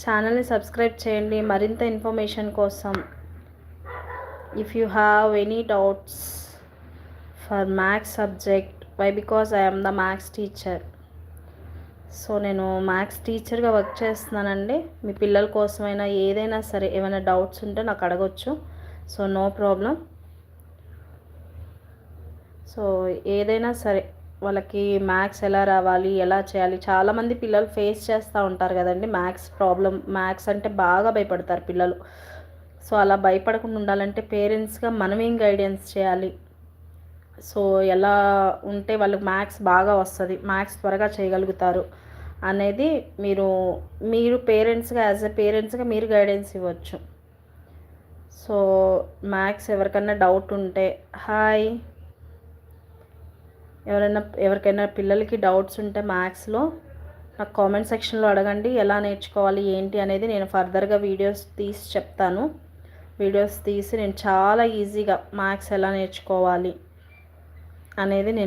ఛానల్ని సబ్స్క్రైబ్ చేయండి మరింత ఇన్ఫర్మేషన్ కోసం. If you have any doubts for maths subject, why because I am the maths teacher. So నేను maths టీచర్గా work చేస్తున్నానండి. మీ పిల్లల కోసమైనా ఏదైనా సరే ఏమైనా డౌట్స్ ఉంటే నాకు అడగొచ్చు. So no problem. సో ఏదైనా సరే వాళ్ళకి మ్యాథ్స్ ఎలా రావాలి, ఎలా చేయాలి, చాలామంది పిల్లలు ఫేస్ చేస్తూ ఉంటారు కదండి మ్యాథ్స్ ప్రాబ్లం. మ్యాథ్స్ అంటే బాగా భయపడతారు పిల్లలు. సో అలా భయపడకుండా ఉండాలంటే పేరెంట్స్గా మనమేం గైడెన్స్ చేయాలి, సో ఎలా ఉంటే వాళ్ళకి మ్యాథ్స్ బాగా వస్తుంది, మ్యాథ్స్ త్వరగా చేయగలుగుతారు అనేది మీరు పేరెంట్స్గా యాజ్ ఎ పేరెంట్స్గా మీరు గైడెన్స్ ఇవ్వచ్చు. సో మ్యాథ్స్ ఎవరికన్నా డౌట్ ఉంటే హాయ్, ఎవరికైనా పిల్లలకి డౌట్స్ ఉంటే మ్యాథ్స్లో నాకు కామెంట్ సెక్షన్లో అడగండి. ఎలా నేర్చుకోవాలి ఏంటి అనేది నేను ఫర్దర్గా వీడియోస్ తీసి చెప్తాను. వీడియోస్ తీసి నేను చాలా ఈజీగా మ్యాథ్స్ ఎలా నేర్చుకోవాలి అనేది నేను